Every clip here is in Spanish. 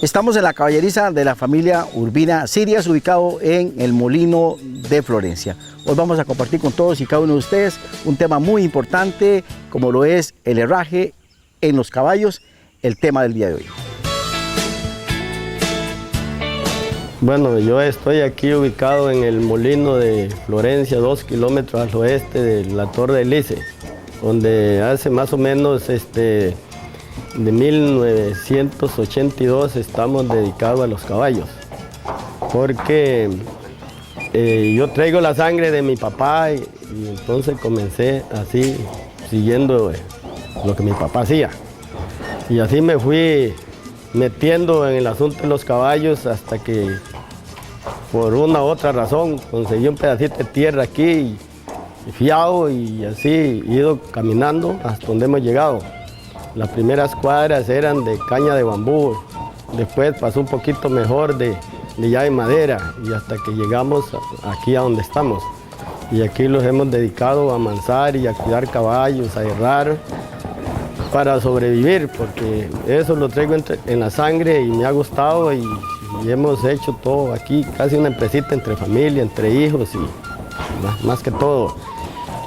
Estamos en la caballeriza de la familia Urbina Sirias, ubicado en el Molino de Florencia. Hoy vamos a compartir con todos y cada uno de ustedes un tema muy importante, como lo es el herraje en los caballos, el tema del día de hoy. Bueno, yo estoy aquí ubicado en el Molino de Florencia, 2 kilómetros al oeste de la Torre de Lice, donde hace más o menos de 1982 estamos dedicados a los caballos, porque yo traigo la sangre de mi papá y entonces comencé así, siguiendo lo que mi papá hacía. Y así me fui metiendo en el asunto de los caballos hasta que por una u otra razón conseguí un pedacito de tierra aquí y fiado, y así he ido caminando hasta donde hemos llegado. Las primeras cuadras eran de caña de bambú, después pasó un poquito mejor de ya de madera, y hasta que llegamos aquí a donde estamos. Y aquí los hemos dedicado a amansar y a cuidar caballos, a herrar, para sobrevivir, porque eso lo traigo en la sangre y me ha gustado, y hemos hecho todo aquí, casi una empresita entre familia, entre hijos y más que todo.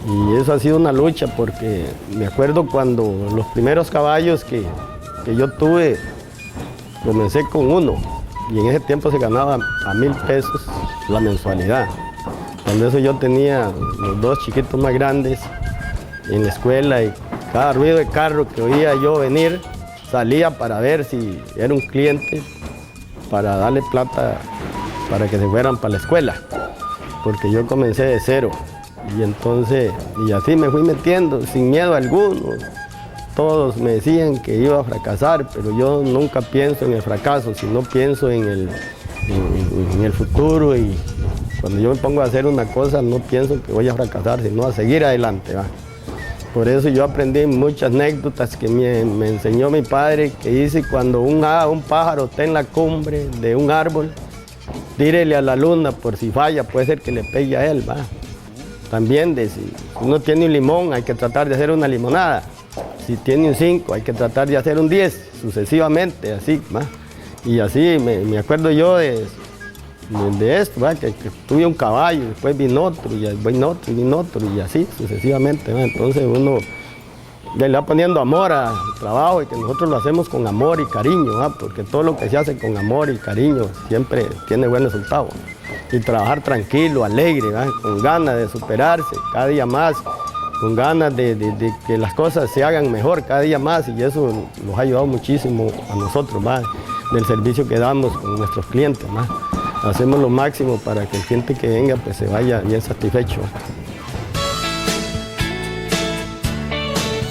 Y eso ha sido una lucha, porque me acuerdo cuando los primeros caballos que yo tuve, comencé con uno, y en ese tiempo se ganaba a 1,000 pesos la mensualidad. Cuando eso yo tenía los 2 chiquitos más grandes en la escuela, y cada ruido de carro que oía yo venir, salía para ver si era un cliente, para darle plata para que se fueran para la escuela, porque yo comencé de cero. Y entonces, y así me fui metiendo, sin miedo alguno. Todos me decían que iba a fracasar, pero yo nunca pienso en el fracaso, sino pienso en el futuro. Y cuando yo me pongo a hacer una cosa, no pienso que voy a fracasar, sino a seguir adelante, ¿va? Por eso yo aprendí muchas anécdotas que me enseñó mi padre, que dice: cuando un pájaro está en la cumbre de un árbol, tírele a la luna, por si falla, puede ser que le pegue a él, ¿va? También si uno tiene un limón, hay que tratar de hacer una limonada. Si tiene un 5, hay que tratar de hacer un 10, sucesivamente, así, ¿va? Y así me acuerdo yo de esto, ¿va? Que tuve un caballo, después vino otro, y vino otro, y vino otro, y así sucesivamente, ¿va? Entonces uno le va poniendo amor al trabajo, y que nosotros lo hacemos con amor y cariño, ¿va? Porque todo lo que se hace con amor y cariño siempre tiene buen resultado. Y trabajar tranquilo, alegre, ¿va? Con ganas de superarse cada día más, con ganas de que las cosas se hagan mejor cada día más, y eso nos ha ayudado muchísimo a nosotros, ¿va? Del servicio que damos con nuestros clientes, ¿va? Hacemos lo máximo para que el cliente que venga pues se vaya bien satisfecho.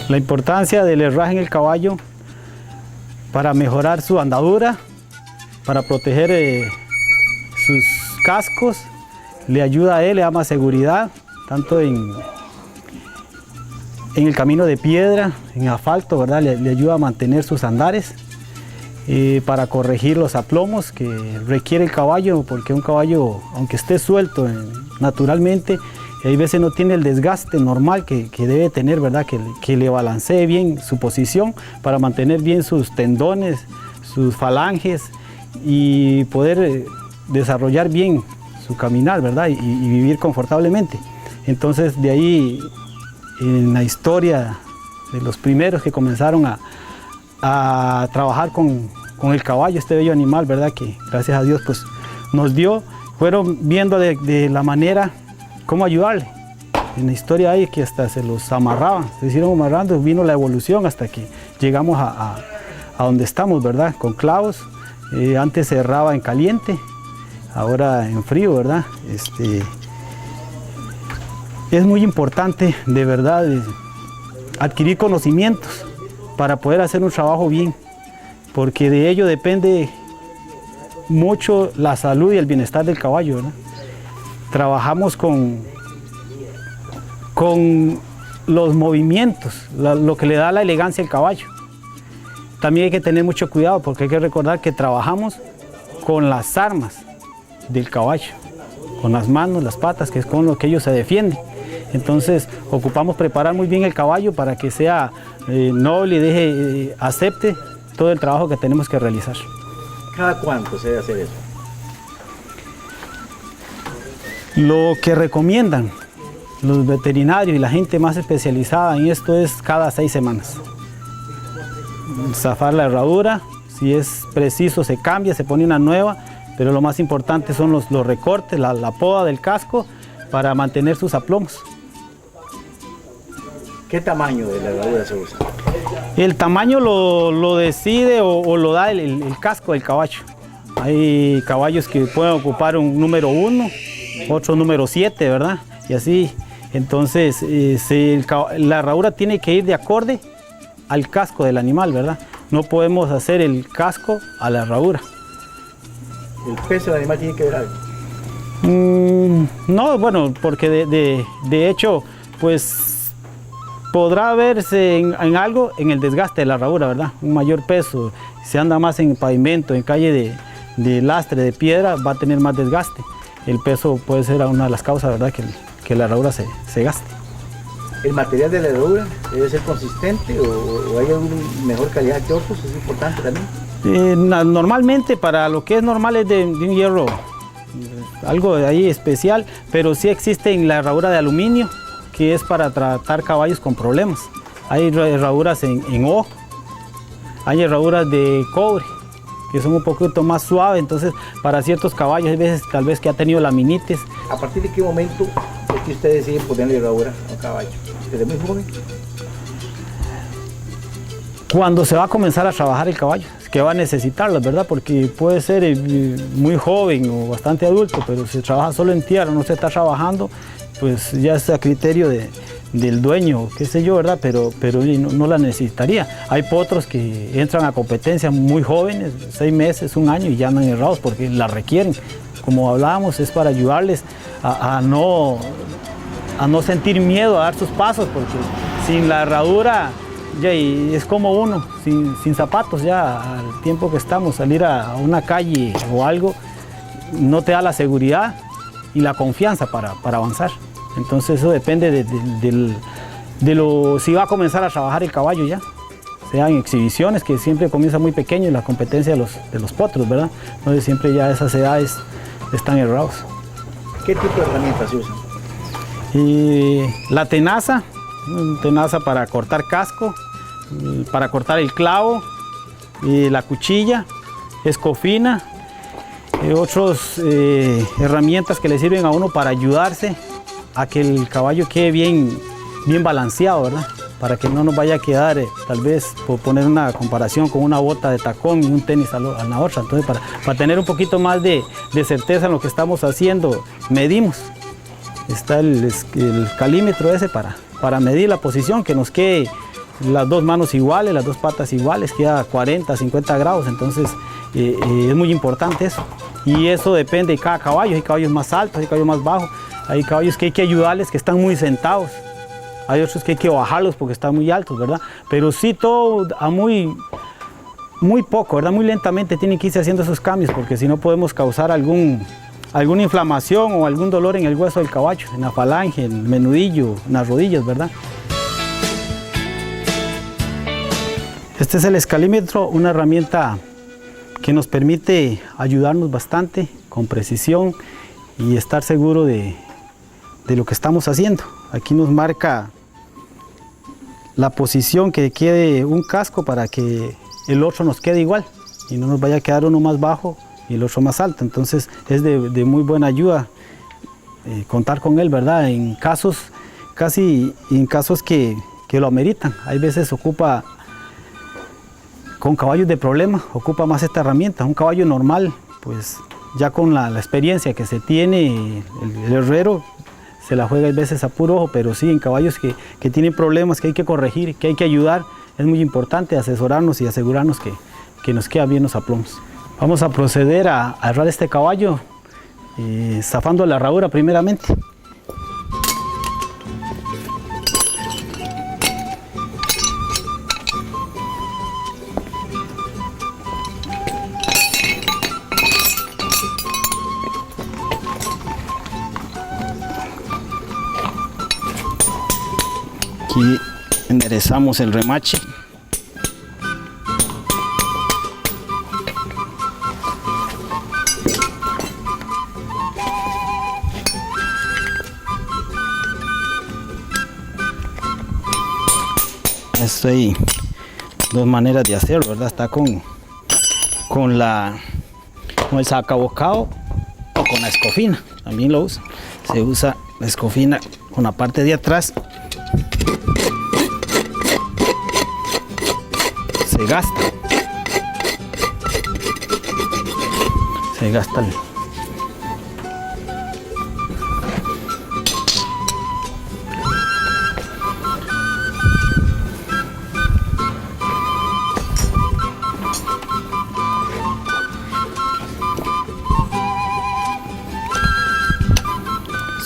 La importancia del herraje en el caballo para mejorar su andadura, para proteger sus cascos, le ayuda a él, le da más seguridad, tanto en el camino de piedra, en asfalto, ¿verdad? Le ayuda a mantener sus andares, para corregir los aplomos que requiere el caballo, porque un caballo, aunque esté suelto naturalmente, hay veces no tiene el desgaste normal que debe tener, ¿verdad? Que le balancee bien su posición para mantener bien sus tendones, sus falanges, y poder desarrollar bien su caminar, ¿verdad? Y vivir confortablemente. Entonces, de ahí, en la historia de los primeros que comenzaron a trabajar con el caballo, este bello animal, ¿verdad? Que gracias a Dios pues nos dio, fueron viendo de la manera cómo ayudarle. En la historia hay que hasta se los amarraban, se hicieron amarrando, vino la evolución hasta que llegamos a donde estamos, ¿verdad? Con clavos. Antes se herraba en caliente, ahora en frío, ¿verdad? Es muy importante, de verdad, adquirir conocimientos para poder hacer un trabajo bien, porque de ello depende mucho la salud y el bienestar del caballo, ¿verdad? Trabajamos con los movimientos, lo que le da la elegancia al caballo. También hay que tener mucho cuidado, porque hay que recordar que trabajamos con las armas del caballo, con las manos, las patas, que es con lo que ellos se defienden. Entonces ocupamos preparar muy bien el caballo para que sea noble y acepte todo el trabajo que tenemos que realizar. ¿Cada cuánto se debe hacer eso? Lo que recomiendan los veterinarios y la gente más especializada en esto es cada 6 semanas. Zafar la herradura, si es preciso se cambia, se pone una nueva, pero lo más importante son los recortes, la poda del casco para mantener sus aplomos. ¿Qué tamaño de la herradura se usa? El tamaño lo decide o lo da el casco del caballo. Hay caballos que pueden ocupar un número 1, otro número 7, ¿verdad? Y así, entonces la herradura tiene que ir de acorde al casco del animal, ¿verdad? No podemos hacer el casco a la herradura. ¿El peso del animal tiene que ver algo? No, bueno, porque de hecho, pues podrá verse en algo en el desgaste de la herradura, ¿verdad? Un mayor peso, si anda más en pavimento, en calle de lastre, de piedra, va a tener más desgaste. El peso puede ser una de las causas, ¿verdad? Que la herradura se gaste. ¿El material de la herradura debe ser consistente o hay alguna mejor calidad que otros? ¿Es importante también? Normalmente para lo que es normal es de un hierro, algo de ahí especial, pero sí existe en la herradura de aluminio, que es para tratar caballos con problemas. Hay herraduras en ojo, hay herraduras de cobre, que son un poquito más suaves, entonces para ciertos caballos hay veces tal vez que ha tenido laminitis. ¿A partir de qué momento es que usted decide ponerle herradura a un caballo? ¿Desde muy joven? Cuando se va a comenzar a trabajar el caballo, es que va a necesitarlas, ¿verdad? Porque puede ser muy joven o bastante adulto, pero si trabaja solo en tierra, no se está trabajando, pues ya es a criterio del dueño, qué sé yo, ¿verdad? Pero no la necesitaría. Hay potros que entran a competencia muy jóvenes, 6 meses, 1 año, y ya andan herrados porque la requieren. Como hablábamos, es para ayudarles a no sentir miedo a dar sus pasos, porque sin la herradura ya es como uno, sin zapatos ya al tiempo que estamos, salir a una calle o algo, no te da la seguridad y la confianza para avanzar. Entonces eso depende si va a comenzar a trabajar el caballo ya, sea en exhibiciones, que siempre comienza muy pequeño, la competencia de los potros, ¿verdad? Entonces siempre ya esas edades están herrados. ¿Qué tipo de herramientas se usan? La tenaza para cortar casco, para cortar el clavo, la cuchilla, escofina, otras herramientas que le sirven a uno para ayudarse a que el caballo quede bien balanceado, ¿verdad? Para que no nos vaya a quedar, tal vez, por poner una comparación con una bota de tacón y un tenis a la otra. Entonces, para tener un poquito más de certeza en lo que estamos haciendo, medimos. Está el calímetro ese para medir la posición, que nos quede las 2 manos iguales, las 2 patas iguales, queda a 40, 50 grados, entonces es muy importante eso. Y eso depende de cada caballo, hay caballos más altos, hay caballos más bajos, hay caballos que hay que ayudarles que están muy sentados, hay otros que hay que bajarlos porque están muy altos, ¿verdad? Pero sí todo a muy poco, ¿verdad? Muy lentamente tienen que irse haciendo esos cambios, porque si no podemos causar alguna inflamación o algún dolor en el hueso del caballo, en la falange, en el menudillo, en las rodillas, ¿verdad? Este es el escalímetro, una herramienta que nos permite ayudarnos bastante con precisión y estar seguro de lo que estamos haciendo. Aquí nos marca la posición que quede un casco para que el otro nos quede igual y no nos vaya a quedar uno más bajo y el otro más alto. Entonces es de muy buena ayuda contar con él, ¿verdad? En casos que lo ameritan. Hay veces ocupa, con caballos de problema, ocupa más esta herramienta. Un caballo normal, pues ya con la experiencia que se tiene, el herrero se la juega a veces a puro ojo, pero sí en caballos que tienen problemas, que hay que corregir, que hay que ayudar, es muy importante asesorarnos y asegurarnos que nos quedan bien los aplomos. Vamos a proceder a herrar este caballo, zafando la herradura primeramente. Aquí enderezamos el remache. Esto hay dos maneras de hacerlo, ¿verdad? Está con el sacabocado o con la escofina. También lo usa. Se usa la escofina con la parte de atrás. Se gasta. Se gasta el...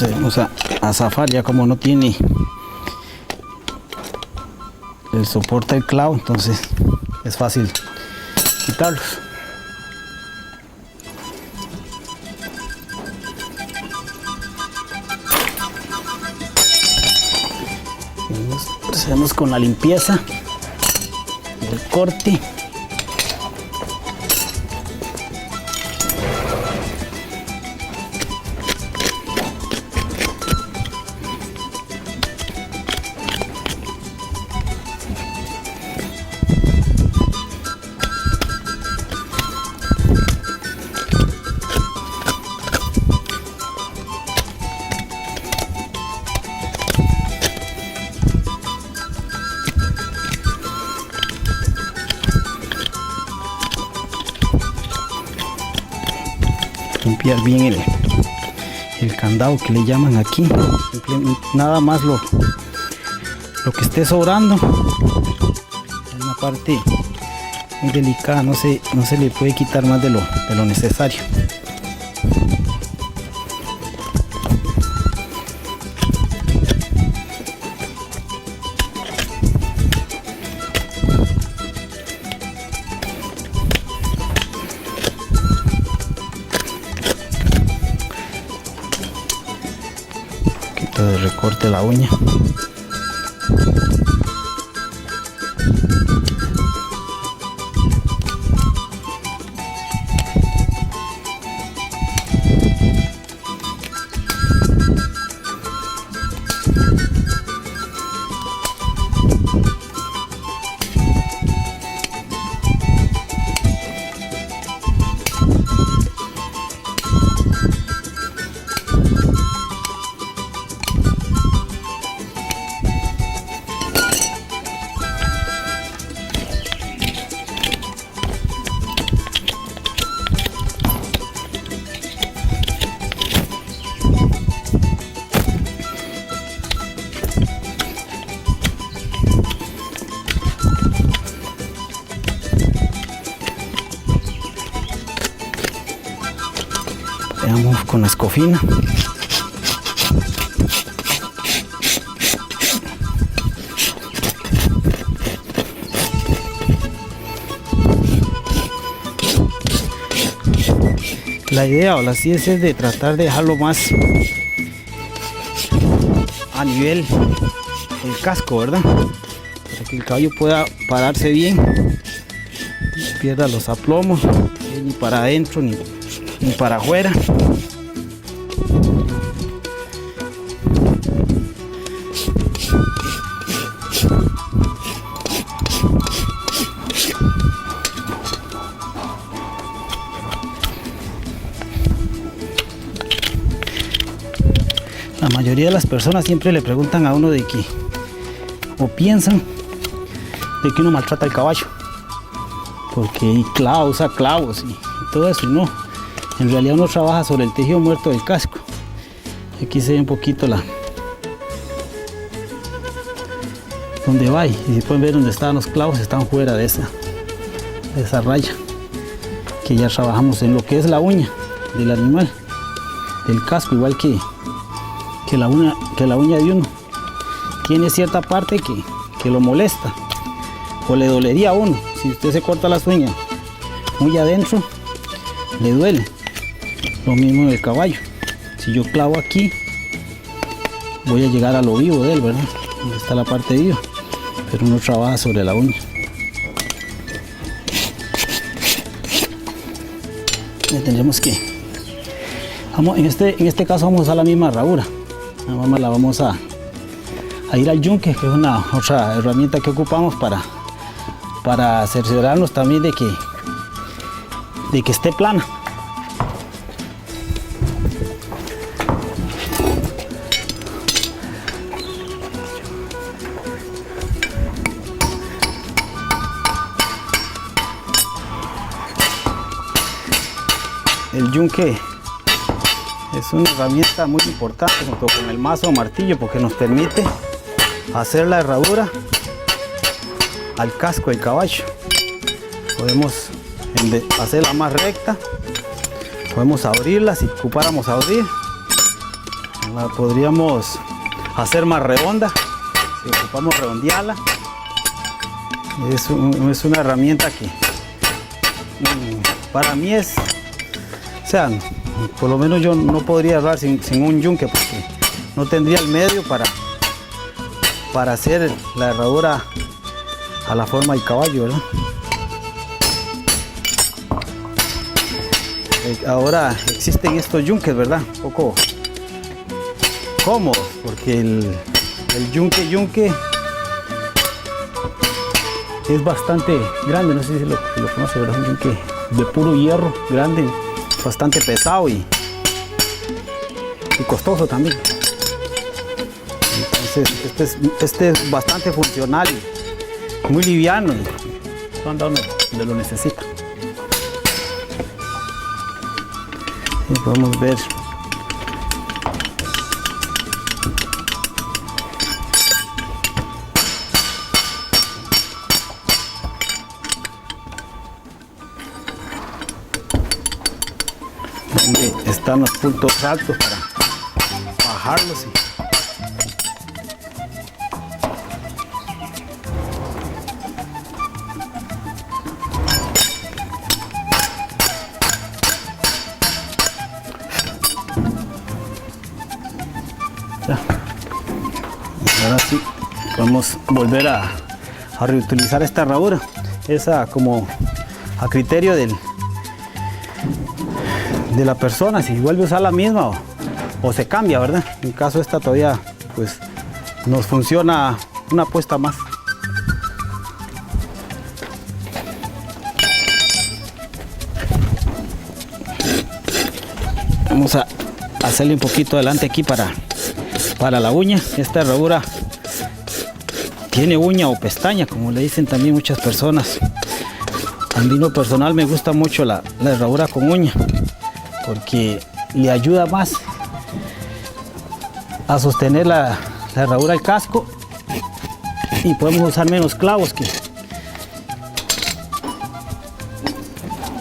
Vamos a zafar, ya como no tiene el soporte del clavo, entonces es fácil quitarlos. Procedemos con la limpieza del corte. Limpiar bien el candado que le llaman aquí. Nada más lo que esté sobrando. Es una parte muy delicada, no se le puede quitar más de lo necesario. De recorte la uña. Veamos con la escofina. La idea o la ciencia es de tratar de dejarlo más a nivel del casco, ¿verdad? Para que el caballo pueda pararse bien, no pierda los aplomos, ni para adentro ni para afuera. La mayoría de las personas siempre le preguntan a uno de que, o piensan de que uno maltrata al caballo, porque usa clavos y todo eso, y no. En realidad uno trabaja sobre el tejido muerto del casco. Aquí se ve un poquito donde va, y si pueden ver donde estaban los clavos, están fuera de esa raya, que ya trabajamos en lo que es la uña del animal, del casco, igual que la uña de uno. Tiene cierta parte que lo molesta o le dolería a uno. Si usted se corta las uñas muy adentro, le duele. Lo mismo en el caballo. Si yo clavo aquí, voy a llegar a lo vivo de él, ¿verdad? Donde está la parte viva, pero uno trabaja sobre la uña. Ya tendremos que, en este caso vamos a usar la misma herradura. Nada más la vamos a ir al yunque, que es una otra herramienta que ocupamos para cerciorarnos también de que esté plana. El yunque es una herramienta muy importante junto con el mazo o martillo porque nos permite hacer la herradura al casco del caballo. Podemos hacerla más recta, podemos abrirla si ocupáramos abrir, la podríamos hacer más redonda si ocupamos redondearla. Es una herramienta que para mí es, o sea, por lo menos yo no podría herrar sin un yunque porque no tendría el medio para hacer la herradura a la forma del caballo, ¿verdad? Ahora existen estos yunques, ¿verdad? Un poco cómodos porque el yunque es bastante grande, no sé si lo conoce, ¿verdad? Un yunque de puro hierro, grande, bastante pesado y costoso también. Entonces este es bastante funcional y muy liviano y anda donde lo necesita. Y podemos ver dónde están los puntos altos para bajarlos. Ahora sí podemos volver a reutilizar esta herradura, esa como a criterio de la persona, si vuelve a usar la misma o se cambia, ¿verdad? En caso esta todavía pues nos funciona una apuesta más. Vamos a hacerle un poquito adelante aquí para la uña. Esta herradura tiene uña o pestaña, como le dicen también muchas personas. A mí en lo personal me gusta mucho la herradura con uña porque le ayuda más a sostener la herradura al casco y podemos usar menos clavos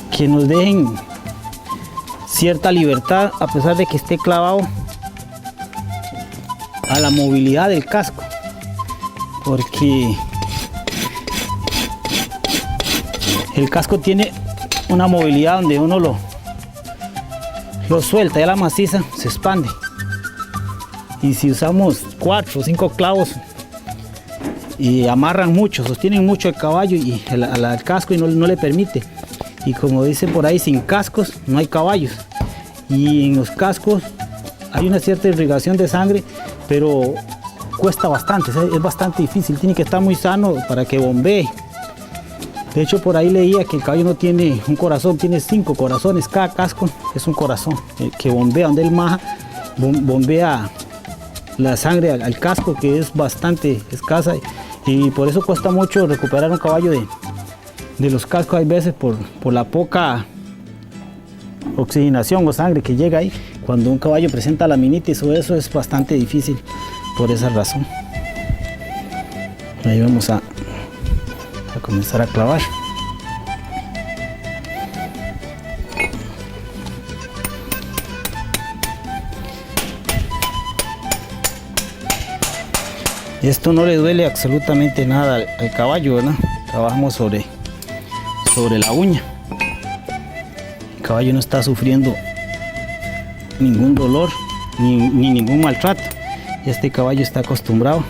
que nos dejen cierta libertad a pesar de que esté clavado a la movilidad del casco, porque el casco tiene una movilidad donde uno lo suelta, ya la maciza se expande, y si usamos 4 o 5 clavos y amarran mucho, sostienen mucho el caballo y al casco y no le permite. Y como dicen por ahí, sin cascos no hay caballos, y en los cascos hay una cierta irrigación de sangre, pero cuesta bastante, es bastante difícil, tiene que estar muy sano para que bombee. De hecho, por ahí leía que el caballo no tiene un corazón, tiene 5 corazones, cada casco es un corazón que bombea, donde él maja, bombea la sangre al casco, que es bastante escasa, y por eso cuesta mucho recuperar un caballo de los cascos, hay veces por la poca oxigenación o sangre que llega ahí. Cuando un caballo presenta laminitis o eso, es bastante difícil por esa razón. Ahí vamos a comenzar a clavar. Esto no le duele absolutamente nada al caballo, ¿verdad? Trabajamos sobre la uña. El caballo no está sufriendo ningún dolor ni ningún maltrato. Este caballo está acostumbrado.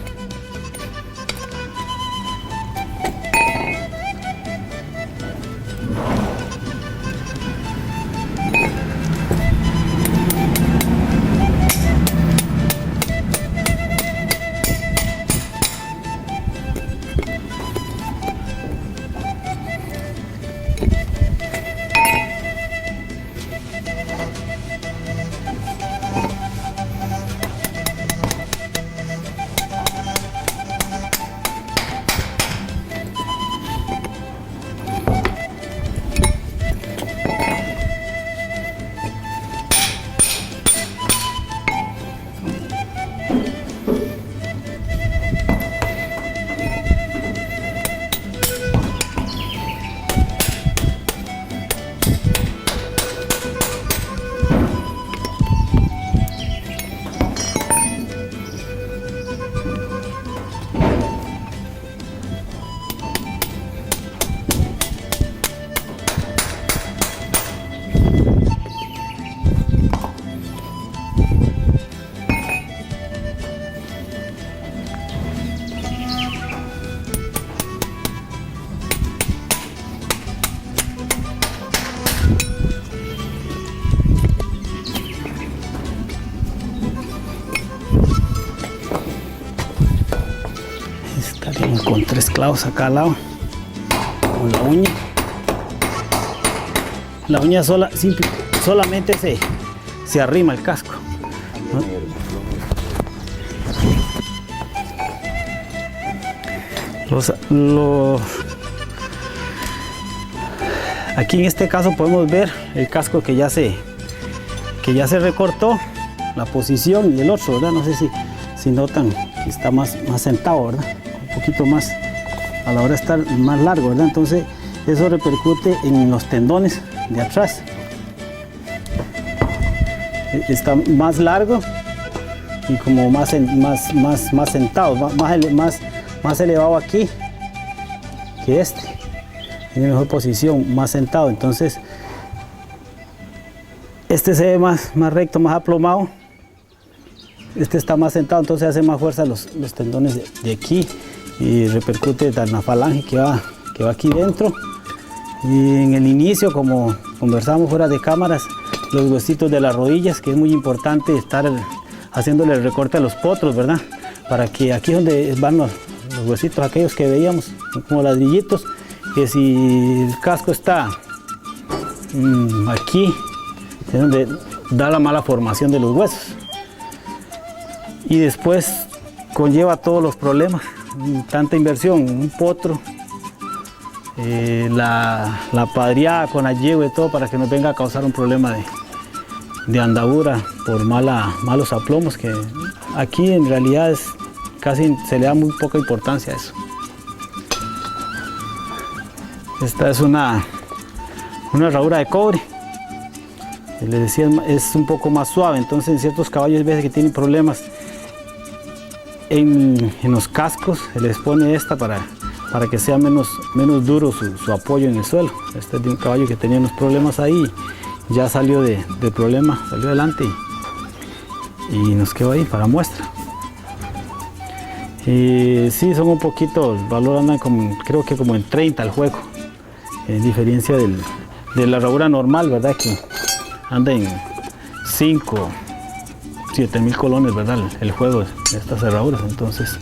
Como con 3 clavos acá al lado, con la uña. La uña solamente se arrima el casco, ¿no? Aquí en este caso podemos ver el casco que ya se recortó, la posición y el otro, ¿verdad? No sé si notan que está más sentado, ¿verdad? Un poquito más a la hora de estar más largo, ¿verdad? Entonces eso repercute en los tendones de atrás. Está más largo y como más sentado, más elevado aquí que este. Tiene mejor posición, más sentado. Entonces este se ve más recto, más aplomado. Este está más sentado, entonces hace más fuerza los tendones de aquí y repercute en la falange que va aquí dentro. Y en el inicio, como conversamos fuera de cámaras, los huesitos de las rodillas, que es muy importante estar haciéndole el recorte a los potros, ¿verdad? Para que aquí es donde van los huesitos aquellos que veíamos, como ladrillitos, que si el casco está aquí, es donde da la mala formación de los huesos. Y después conlleva todos los problemas, tanta inversión, un potro, la padriada con la yegua y todo para que nos venga a causar un problema de andadura por malos aplomos, que aquí en realidad casi se le da muy poca importancia a eso. Esta es una herradura de cobre, les decía, es un poco más suave, entonces en ciertos caballos veces que tienen problemas en los cascos se les pone esta para que sea menos duro su apoyo en el suelo. Este es de un caballo que tenía unos problemas ahí, ya salió del problema, salió adelante y nos quedó ahí para muestra. Y sí, son un poquito, el valor anda creo que como en 30 el juego, en diferencia de la herradura normal, ¿verdad? Que anda en 5, 7 mil colones, ¿verdad? El juego de estas herraduras. Entonces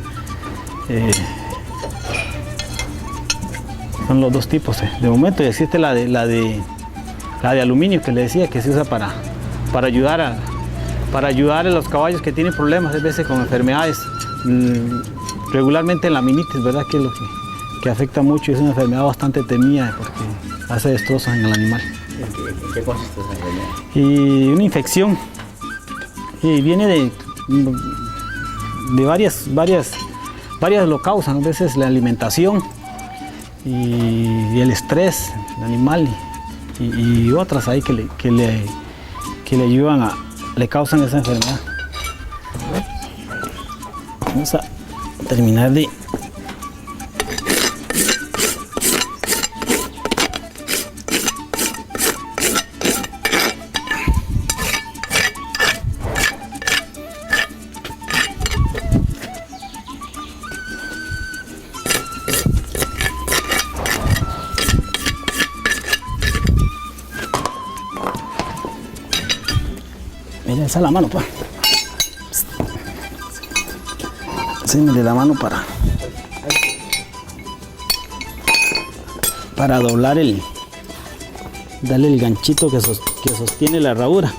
son los dos tipos. De momento existe la de aluminio, que le decía que se usa para ayudar a los caballos que tienen problemas, a veces con enfermedades, regularmente la laminitis, ¿verdad? Que es lo que afecta mucho, es una enfermedad bastante temida porque hace destrozos en el animal. ¿En qué consiste esa enfermedad? Y una infección, y viene de varias lo causan, a veces la alimentación y el estrés del animal y otras ahí que le ayudan le causan esa enfermedad. Vamos a terminar de alza la mano, pues. Enséñale la mano para doblar darle el ganchito que sostiene la herradura.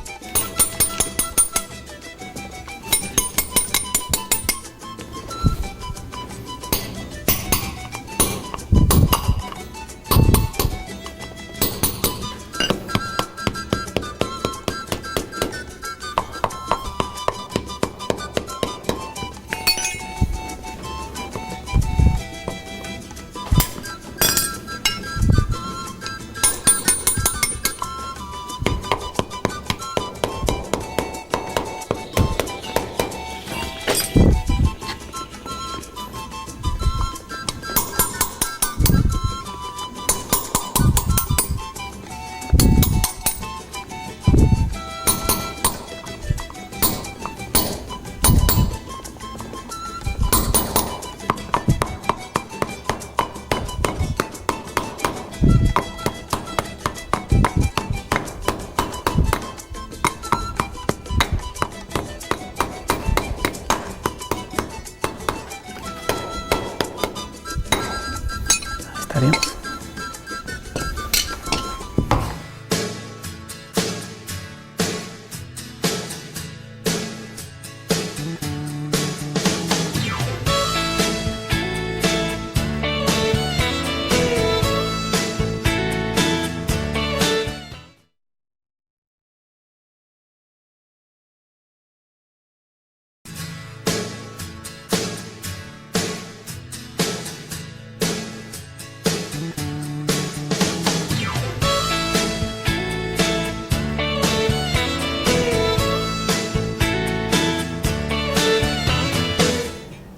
Quitaremos.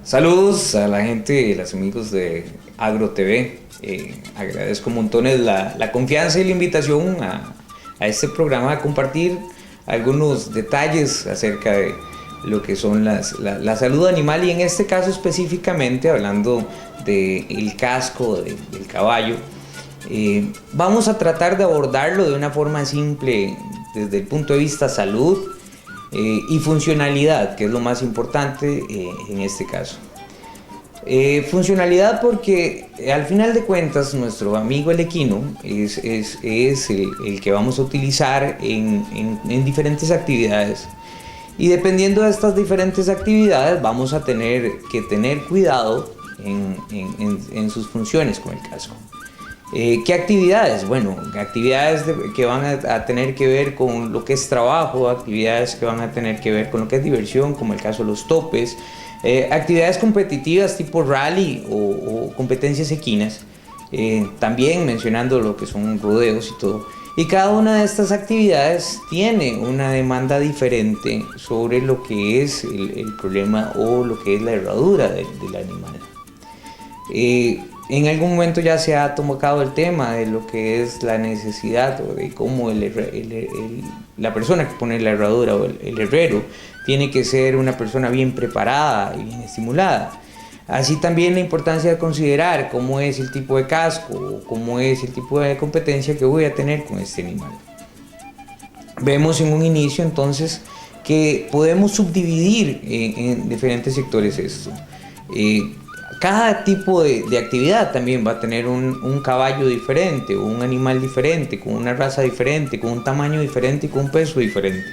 Saludos a la gente, los amigos de Agro TV. Agradezco montones la confianza y la invitación a este programa a compartir algunos detalles acerca de lo que son la salud animal, y en este caso específicamente hablando del casco del caballo. Vamos a tratar de abordarlo de una forma simple desde el punto de vista salud y funcionalidad, que es lo más importante en este caso. Funcionalidad porque al final de cuentas nuestro amigo el equino es el que vamos a utilizar en diferentes actividades, y dependiendo de estas diferentes actividades vamos a tener que tener cuidado en sus funciones con el casco. ¿Qué actividades? Bueno, actividades que van a tener que ver con lo que es trabajo, actividades que van a tener que ver con lo que es diversión, como el caso de los topes, actividades competitivas tipo rally o competencias equinas, también mencionando lo que son rodeos y todo. Y cada una de estas actividades tiene una demanda diferente sobre lo que es el problema o lo que es la herradura del animal. En algún momento ya se ha tocado el tema de lo que es la necesidad o de cómo la persona que pone la herradura o el herrero tiene que ser una persona bien preparada y bien estimulada. Así también la importancia de considerar cómo es el tipo de casco o cómo es el tipo de competencia que voy a tener con este animal. Vemos en un inicio entonces que podemos subdividir en diferentes sectores esto. Cada tipo de actividad también va a tener un caballo diferente o un animal diferente, con una raza diferente, con un tamaño diferente y con un peso diferente.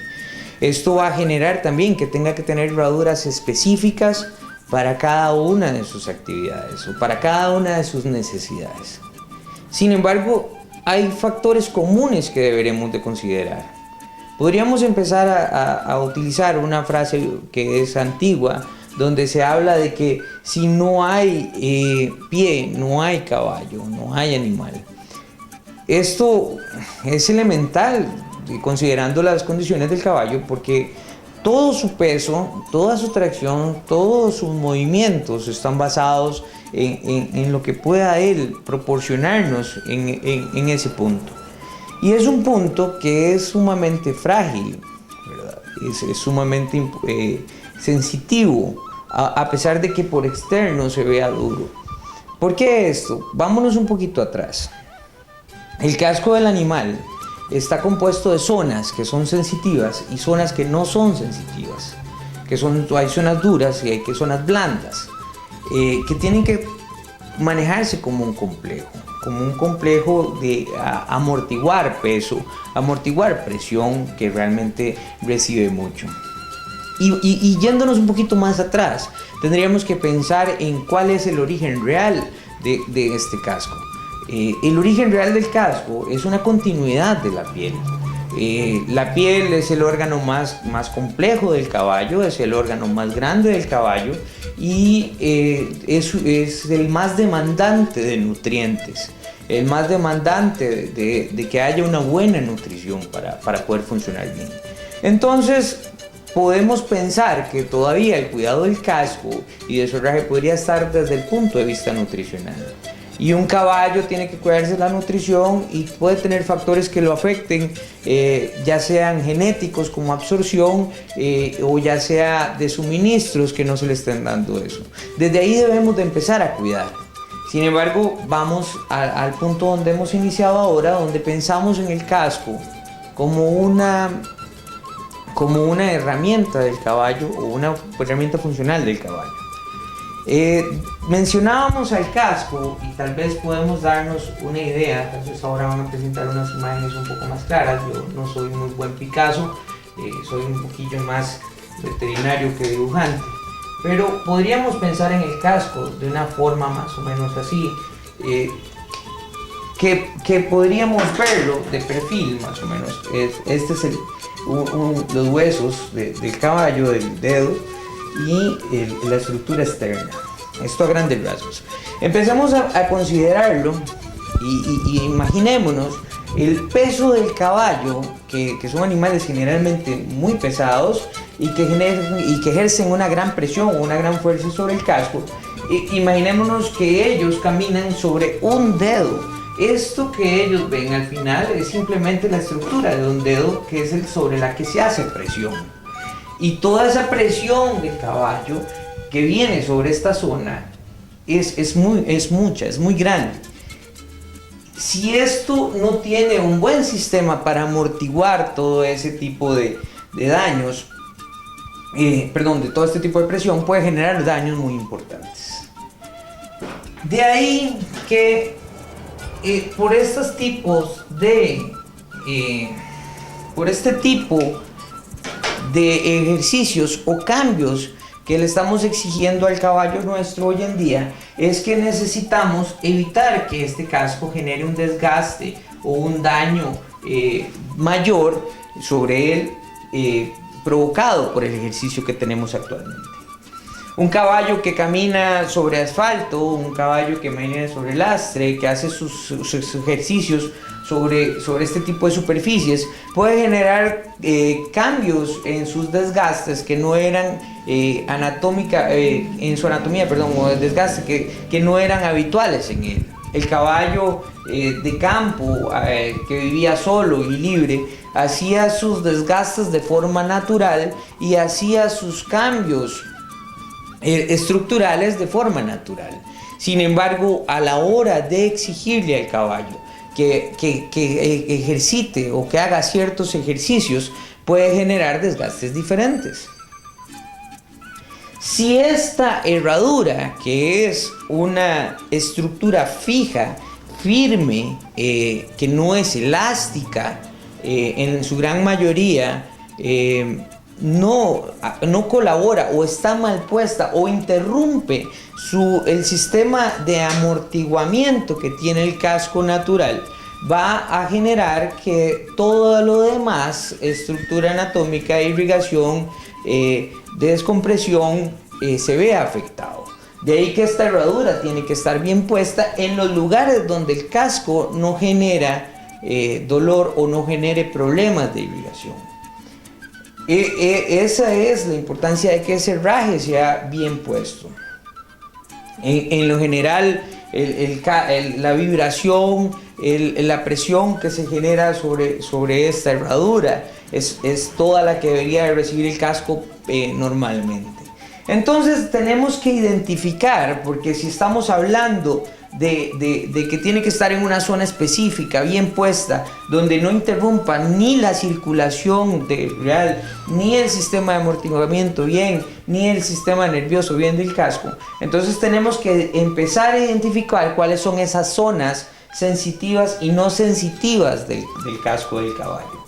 Esto va a generar también que tenga que tener herraduras específicas para cada una de sus actividades o para cada una de sus necesidades. Sin embargo, hay factores comunes que deberemos de considerar. Podríamos empezar a utilizar una frase que es antigua, donde se habla de que si no hay pie, no hay caballo, no hay animal. Esto es elemental considerando las condiciones del caballo, porque todo su peso, toda su tracción, todos sus movimientos están basados en lo que pueda él proporcionarnos en ese punto. Y es un punto que es sumamente frágil, ¿verdad? Es sumamente sensitivo, a pesar de que por externo se vea duro. ¿Por qué esto? Vámonos un poquito atrás. El casco del animal está compuesto de zonas que son sensitivas y zonas que no son sensitivas, hay zonas duras y hay zonas blandas, que tienen que manejarse como un complejo de amortiguar peso, amortiguar presión que realmente recibe mucho. Y yéndonos un poquito más atrás, tendríamos que pensar en cuál es el origen real de este casco. El origen real del casco es una continuidad de la piel. La piel es el órgano más complejo del caballo, es el órgano más grande del caballo y es el más demandante de nutrientes, el más demandante de que haya una buena nutrición para poder funcionar bien. Entonces, podemos pensar que todavía el cuidado del casco y de su herraje podría estar desde el punto de vista nutricional. Y un caballo tiene que cuidarse de la nutrición y puede tener factores que lo afecten, ya sean genéticos como absorción o ya sea de suministros que no se le estén dando eso. Desde ahí debemos de empezar a cuidar. Sin embargo, vamos al punto donde hemos iniciado ahora, donde pensamos en el casco como una herramienta del caballo o una herramienta funcional del caballo. Mencionábamos al casco y tal vez podemos darnos una idea. Tal vez ahora van a presentar unas imágenes un poco más claras. Yo no soy muy buen Picasso, soy un poquillo más veterinario que dibujante, pero podríamos pensar en el casco de una forma más o menos así, que podríamos verlo de perfil más o menos. Este es los huesos del caballo, del dedo y la estructura externa. Esto a grandes rasgos. Empezamos a considerarlo y imaginémonos el peso del caballo, que son animales generalmente muy pesados y que ejercen una gran presión o una gran fuerza sobre el casco. Imaginémonos que ellos caminan sobre un dedo. Esto que ellos ven al final es simplemente la estructura de un dedo, que es el sobre la que se hace presión. Y toda esa presión del caballo que viene sobre esta zona es muy grande. Si esto no tiene un buen sistema para amortiguar todo ese tipo de daños, de todo este tipo de presión, puede generar daños muy importantes. De ahí que por este tipo de ejercicios o cambios que le estamos exigiendo al caballo nuestro hoy en día, es que necesitamos evitar que este casco genere un desgaste o un daño mayor sobre él, provocado por el ejercicio que tenemos actualmente. Un caballo que camina sobre asfalto, un caballo que camina sobre lastre, que hace sus ejercicios sobre este tipo de superficies, puede generar cambios en sus desgastes que no eran en su anatomía, o desgastes que no eran habituales en él. El caballo de campo que vivía solo y libre hacía sus desgastes de forma natural y hacía sus cambios estructurales de forma natural. Sin embargo, a la hora de exigirle al caballo que ejercite o que haga ciertos ejercicios, puede generar desgastes diferentes. Si esta herradura, que es una estructura fija, firme, que no es elástica, en su gran mayoría, no colabora o está mal puesta o interrumpe el sistema de amortiguamiento que tiene el casco natural, va a generar que todo lo demás, estructura anatómica, irrigación, descompresión, se vea afectado. De ahí que esta herradura tiene que estar bien puesta en los lugares donde el casco no genera dolor o no genere problemas de irrigación. Esa es la importancia de que ese herraje sea bien puesto. En lo general, la vibración, la presión que se genera sobre esta herradura es toda la que debería de recibir el casco normalmente. Entonces tenemos que identificar, porque si estamos hablando de que tiene que estar en una zona específica, bien puesta, donde no interrumpa ni la circulación real, ni el sistema de amortiguamiento bien, ni el sistema nervioso bien del casco, entonces tenemos que empezar a identificar cuáles son esas zonas sensitivas y no sensitivas del casco del caballo.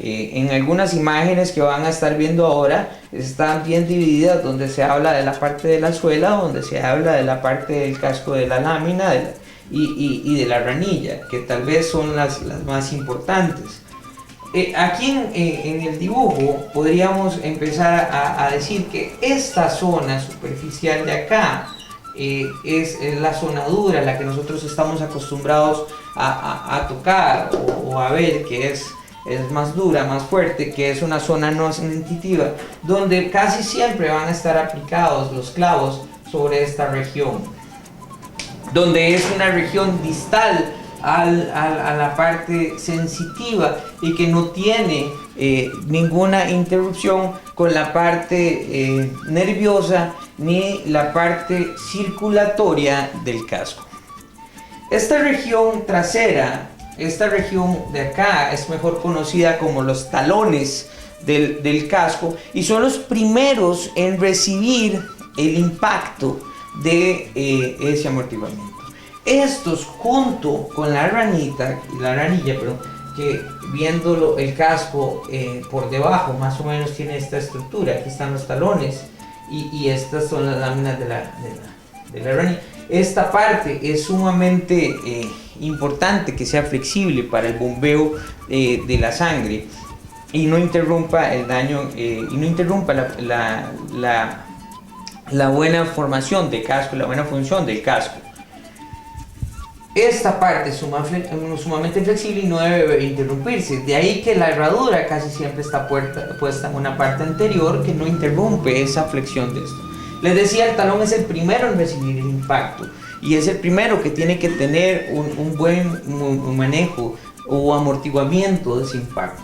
En algunas imágenes que van a estar viendo ahora están bien divididas, donde se habla de la parte de la suela, donde se habla de la parte del casco de la lámina y de la ranilla, que tal vez son las más importantes. Aquí en el dibujo podríamos empezar a decir que esta zona superficial de acá es la zona dura, la que nosotros estamos acostumbrados a tocar o a ver, que es es más dura, más fuerte, que es una zona no sensitiva, donde casi siempre van a estar aplicados los clavos sobre esta región, donde es una región distal a la parte sensitiva y que no tiene ninguna interrupción con la parte nerviosa ni la parte circulatoria del casco. Esta región trasera, esta región de acá, es mejor conocida como los talones del casco, y son los primeros en recibir el impacto de ese amortiguamiento. Estos, junto con la ranilla, que viéndolo el casco por debajo más o menos tiene esta estructura. Aquí están los talones y estas son las láminas de la ranilla. Esta parte es sumamente importante que sea flexible para el bombeo de la sangre y no interrumpa el daño y no interrumpa la buena formación del casco, la buena función del casco. Esta parte es sumamente flexible y no debe interrumpirse. De ahí que la herradura casi siempre está puesta en una parte anterior que no interrumpe esa flexión de esto. Les decía, el talón es el primero en recibir el impacto y es el primero que tiene que tener un buen manejo o amortiguamiento de ese impacto.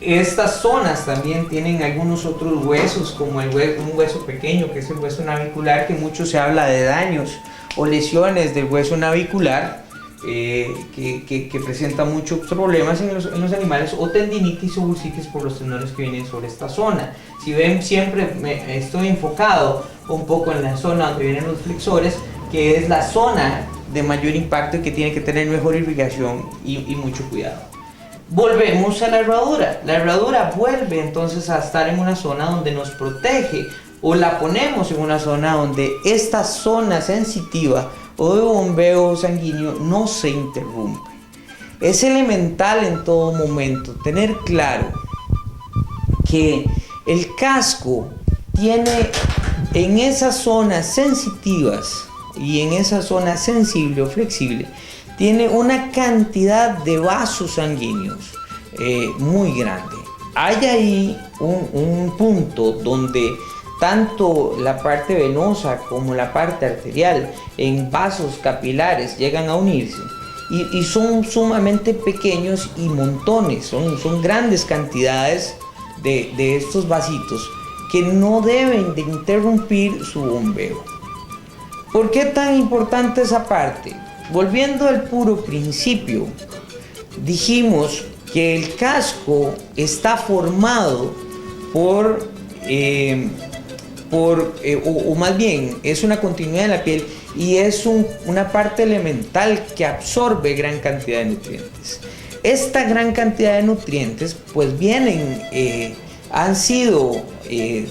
Estas zonas también tienen algunos otros huesos, como un hueso pequeño, que es el hueso navicular, que mucho se habla de daños o lesiones del hueso navicular, que presenta muchos problemas en los animales, o tendinitis o bursitis por los tendones que vienen sobre esta zona. Si ven, siempre estoy enfocado un poco en la zona donde vienen los flexores, que es la zona de mayor impacto y que tiene que tener mejor irrigación y mucho cuidado. Volvemos a la herradura. La herradura vuelve entonces a estar en una zona donde nos protege, o la ponemos en una zona donde esta zona sensitiva o de bombeo sanguíneo no se interrumpe. Es elemental en todo momento tener claro que el casco tiene en esas zonas sensitivas y en esa zona sensible o flexible, tiene una cantidad de vasos sanguíneos muy grande. Hay ahí un punto donde tanto la parte venosa como la parte arterial en vasos capilares llegan a unirse y son sumamente pequeños y montones, son grandes cantidades de estos vasitos que no deben de interrumpir su bombeo. ¿Por qué tan importante esa parte? Volviendo al puro principio, dijimos que el casco está formado o más bien es una continuidad de la piel y es una parte elemental que absorbe gran cantidad de nutrientes. Esta gran cantidad de nutrientes pues han sido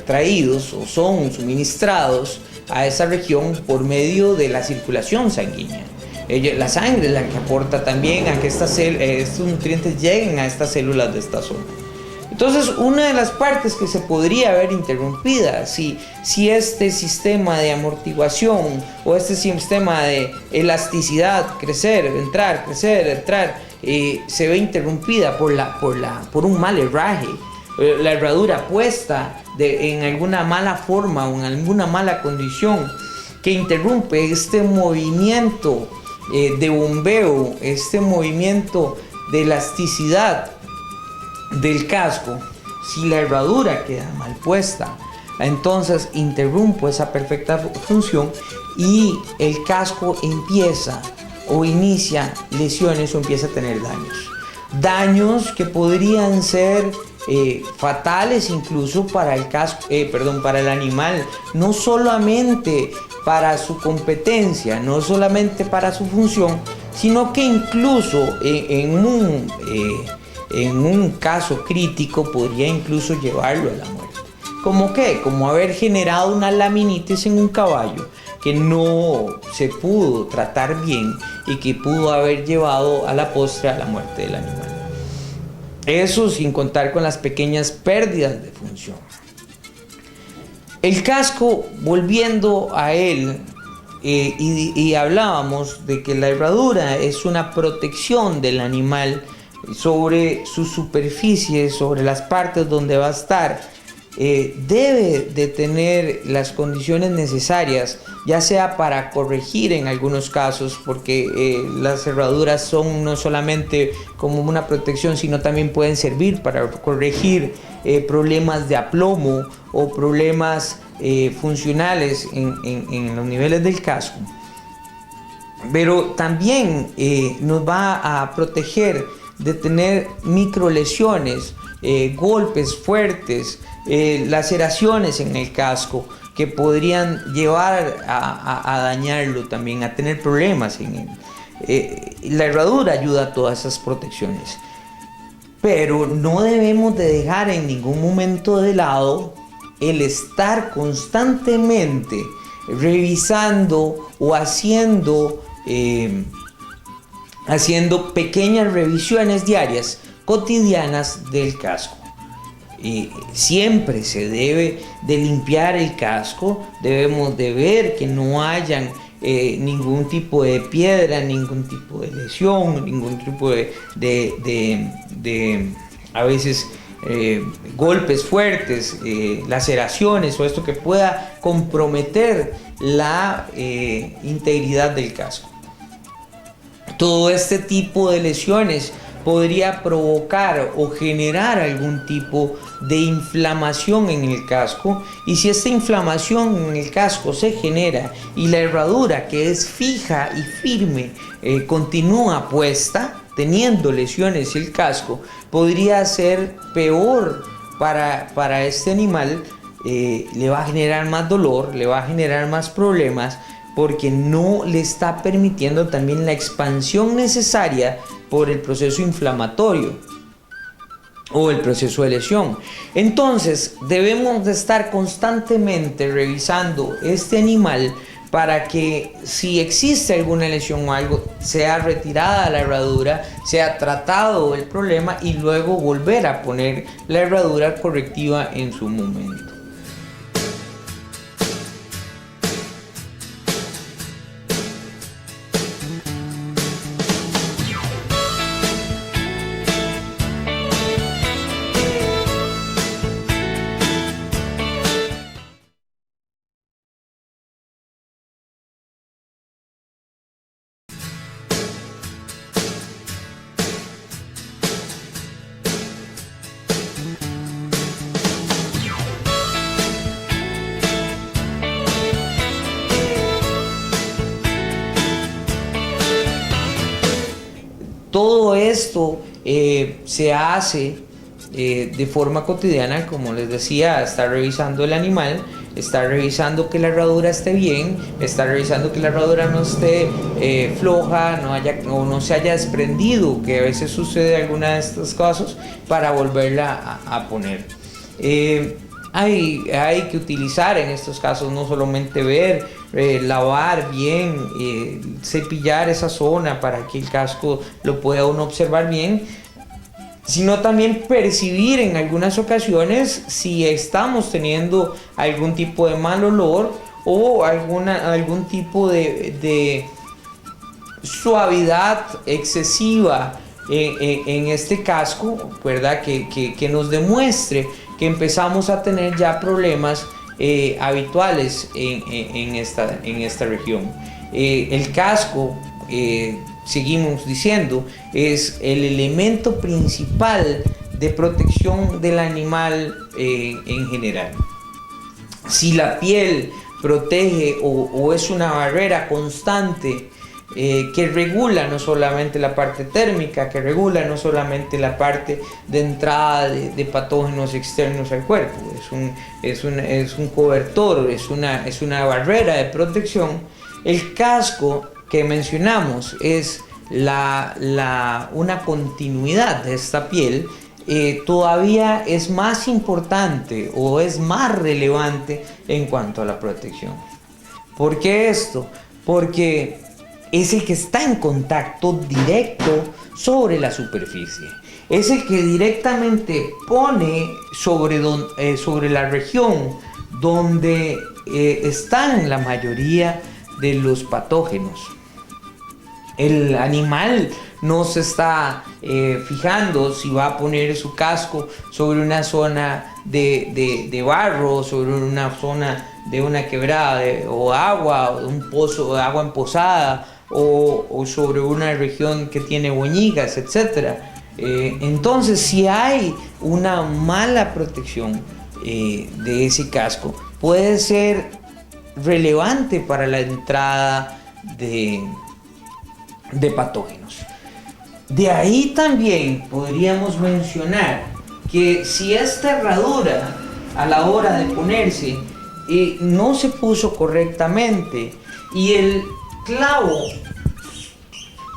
traídos o son suministrados a esa región por medio de la circulación sanguínea. La sangre es la que aporta también a que estos nutrientes lleguen a estas células de esta zona. Entonces, una de las partes que se podría ver interrumpida si este sistema de amortiguación o este sistema de elasticidad, crecer, entrar, se ve interrumpida por un mal herraje, la herradura puesta en alguna mala forma o en alguna mala condición que interrumpe este movimiento de bombeo, este movimiento de elasticidad del casco. Si la herradura queda mal puesta, entonces interrumpe esa perfecta función y el casco empieza o inicia lesiones o empieza a tener daños que podrían ser fatales incluso para para el animal, no solamente para su competencia, no solamente para su función, sino que incluso en un caso crítico podría incluso llevarlo a la muerte. ¿Cómo qué? Como haber generado una laminitis en un caballo que no se pudo tratar bien y que pudo haber llevado a la postre a la muerte del animal. Eso sin contar con las pequeñas pérdidas de función. El casco, volviendo a él, y hablábamos de que la herradura es una protección del animal sobre su superficie, sobre las partes donde va a estar, debe de tener las condiciones necesarias, ya sea para corregir en algunos casos, porque las cerraduras son no solamente como una protección, sino también pueden servir para corregir problemas de aplomo o problemas funcionales en los niveles del casco. Pero también nos va a proteger de tener microlesiones, golpes fuertes, laceraciones en el casco que podrían llevar a dañarlo también, a tener problemas en él. La herradura ayuda a todas esas protecciones, pero no debemos de dejar en ningún momento de lado el estar constantemente revisando o haciendo pequeñas revisiones diarias, cotidianas del casco. Siempre se debe de limpiar el casco, debemos de ver que no hayan ningún tipo de piedra, ningún tipo de lesión, ningún tipo de a veces golpes fuertes, laceraciones o esto que pueda comprometer la integridad del casco. Todo este tipo de lesiones podría provocar o generar algún tipo de inflamación en el casco, y si esta inflamación en el casco se genera y la herradura, que es fija y firme, continúa puesta, teniendo lesiones el casco, podría ser peor para este animal. Le va a generar más dolor, le va a generar más problemas, porque no le está permitiendo también la expansión necesaria por el proceso inflamatorio o el proceso de lesión. Entonces debemos de estar constantemente revisando este animal para que, si existe alguna lesión o algo, sea retirada la herradura, sea tratado el problema y luego volver a poner la herradura correctiva en su momento. Todo esto se hace de forma cotidiana, como les decía, estar revisando el animal, estar revisando que la herradura esté bien, estar revisando que la herradura no esté floja, no se haya desprendido, que a veces sucede alguna de estos casos, para volverla a poner. Hay que utilizar en estos casos no solamente ver, lavar bien, cepillar esa zona para que el casco lo pueda uno observar bien, sino también percibir en algunas ocasiones si estamos teniendo algún tipo de mal olor o algún tipo de suavidad excesiva en este casco, ¿verdad? Que nos demuestre que empezamos a tener ya problemas habituales en esta región. El casco, seguimos diciendo, es el elemento principal de protección del animal en general. Si la piel protege o es una barrera constante que regula no solamente la parte térmica, que regula no solamente la parte de entrada de patógenos externos al cuerpo, es un cobertor, es una barrera de protección. El casco que mencionamos es una continuidad de esta piel, todavía es más importante o es más relevante en cuanto a la protección. ¿Por qué esto? Porque es el que está en contacto directo sobre la superficie. Es el que directamente pone sobre la región donde están la mayoría de los patógenos. El animal no se está fijando si va a poner su casco sobre una zona de barro, sobre una zona de una quebrada o agua, o de un pozo de agua empozada, o sobre una región que tiene boñigas, etc. Entonces, si hay una mala protección de ese casco, puede ser relevante para la entrada de patógenos. De ahí también podríamos mencionar que si esta herradura a la hora de ponerse no se puso correctamente y el clavo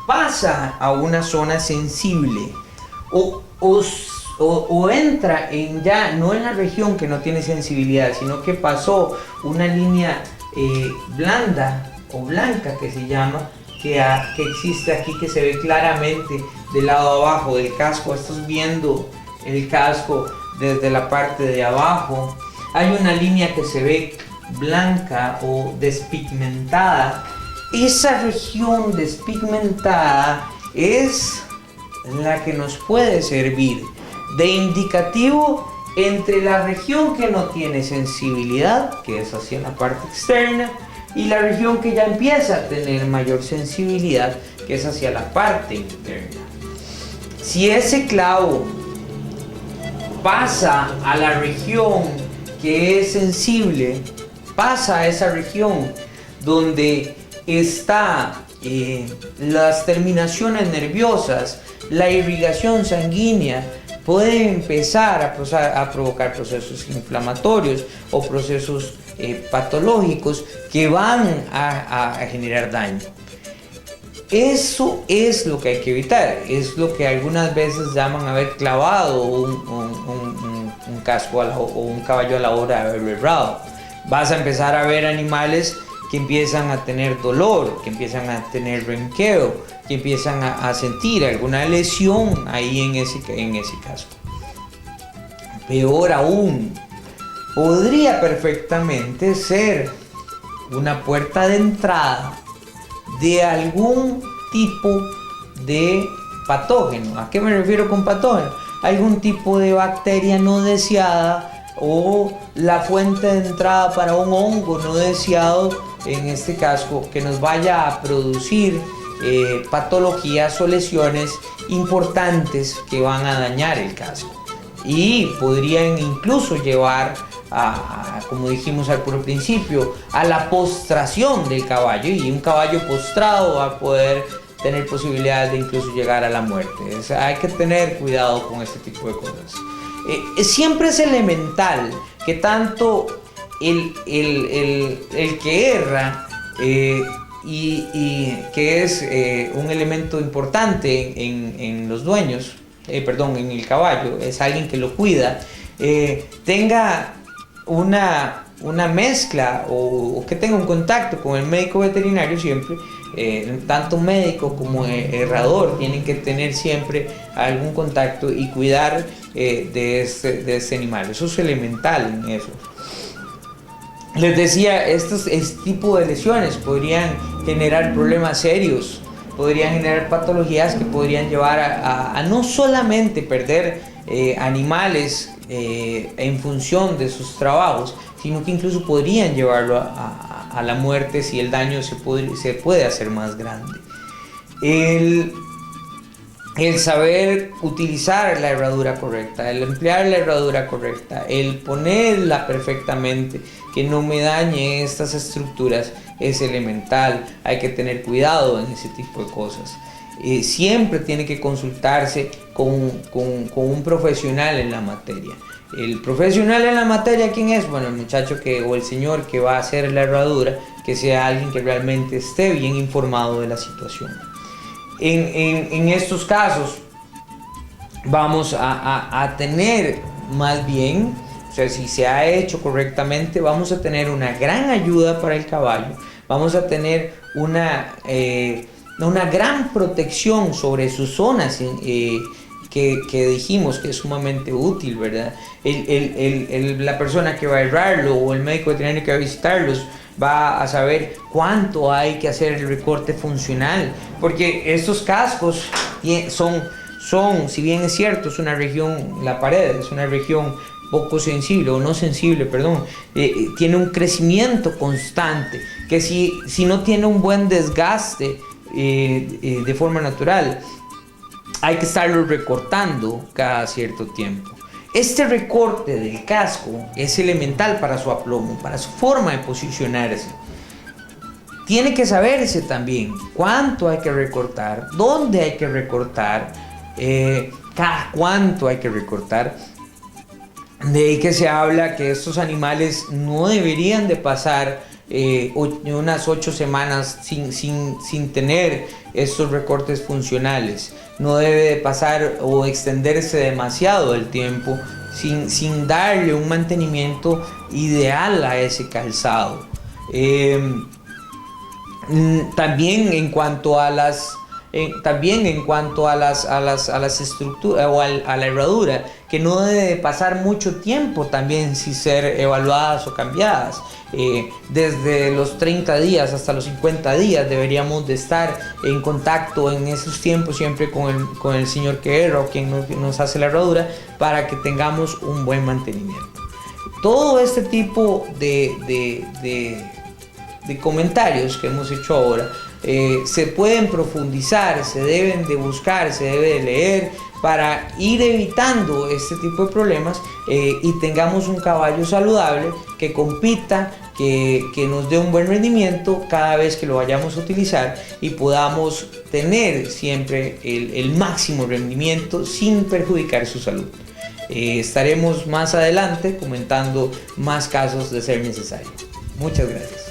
pasa a una zona sensible o entra en ya, no en la región que no tiene sensibilidad, sino que pasó una línea blanda o blanca que se llama, que existe aquí, que se ve claramente del lado abajo del casco. Estás viendo el casco desde la parte de abajo. Hay una línea que se ve blanca o despigmentada. Esa región despigmentada es la que nos puede servir de indicativo entre la región que no tiene sensibilidad, que es hacia la parte externa, y la región que ya empieza a tener mayor sensibilidad, que es hacia la parte interna. Si ese clavo pasa a la región que es sensible, pasa a esa región donde está las terminaciones nerviosas, la irrigación sanguínea, puede empezar a provocar procesos inflamatorios o procesos patológicos que van a generar daño. Eso es lo que hay que evitar, es lo que algunas veces llaman haber clavado un casco o un caballo a la hora de haber errado. Vas a empezar a ver animales que empiezan a tener dolor, que empiezan a tener renqueo, que empiezan a sentir alguna lesión ahí en ese casco. Peor aún, podría perfectamente ser una puerta de entrada de algún tipo de patógeno. ¿A qué me refiero con patógeno? Algún tipo de bacteria no deseada o la fuente de entrada para un hongo no deseado en este casco, que nos vaya a producir patologías o lesiones importantes que van a dañar el casco y podrían incluso llevar como dijimos al puro principio, a la postración del caballo, y un caballo postrado va a poder tener posibilidades de incluso llegar a la muerte. Hay que tener cuidado con este tipo de cosas. Siempre es elemental que tanto el que erra y que es un elemento importante en los dueños, en el caballo, es alguien que lo cuida, tenga una mezcla o que tenga un contacto con el médico veterinario siempre. Tanto médico como herrador tienen que tener siempre algún contacto y cuidar de este animal. Eso es elemental en eso. Les decía, este tipo de lesiones podrían generar problemas serios, podrían generar patologías que podrían llevar a no solamente perder animales en función de sus trabajos, sino que incluso podrían llevarlo a la muerte si el daño se puede hacer más grande. El saber utilizar la herradura correcta, el emplear la herradura correcta, el ponerla perfectamente, que no me dañe estas estructuras, es elemental. Hay que tener cuidado en ese tipo de cosas. Siempre tiene que consultarse con un profesional en la materia. El profesional en la materia, ¿quién es? Bueno, el muchacho o el señor que va a hacer la herradura, que sea alguien que realmente esté bien informado de la situación. En estos casos vamos a tener más bien, o sea, si se ha hecho correctamente, vamos a tener una gran ayuda para el caballo, vamos a tener una gran protección sobre sus zonas que dijimos que es sumamente útil, ¿verdad? La persona que va a errarlo o el médico veterinario que va a visitarlos va a saber cuánto hay que hacer el recorte funcional, porque estos cascos si bien es cierto, es una región, la pared es una región poco sensible o no sensible, perdón, tiene un crecimiento constante que si no tiene un buen desgaste de forma natural, hay que estarlo recortando cada cierto tiempo. Este recorte del casco es elemental para su aplomo, para su forma de posicionarse. Tiene que saberse también cuánto hay que recortar, dónde hay que recortar, cada cuánto hay que recortar. De ahí que se habla que estos animales no deberían de pasar unas 8 semanas sin tener estos recortes funcionales. No debe de pasar o extenderse demasiado el tiempo sin darle un mantenimiento ideal a ese calzado. También en cuanto a las estructuras o a la herradura, que no debe pasar mucho tiempo también sin ser evaluadas o cambiadas. Desde los 30 días hasta los 50 días deberíamos de estar en contacto en esos tiempos siempre con el señor que herra o quien nos hace la herradura, para que tengamos un buen mantenimiento. Todo este tipo de comentarios que hemos hecho ahora se pueden profundizar, se deben de buscar, se debe de leer para ir evitando este tipo de problemas y tengamos un caballo saludable que compita, que nos dé un buen rendimiento cada vez que lo vayamos a utilizar y podamos tener siempre el máximo rendimiento sin perjudicar su salud. Estaremos más adelante comentando más casos de ser necesario. Muchas gracias.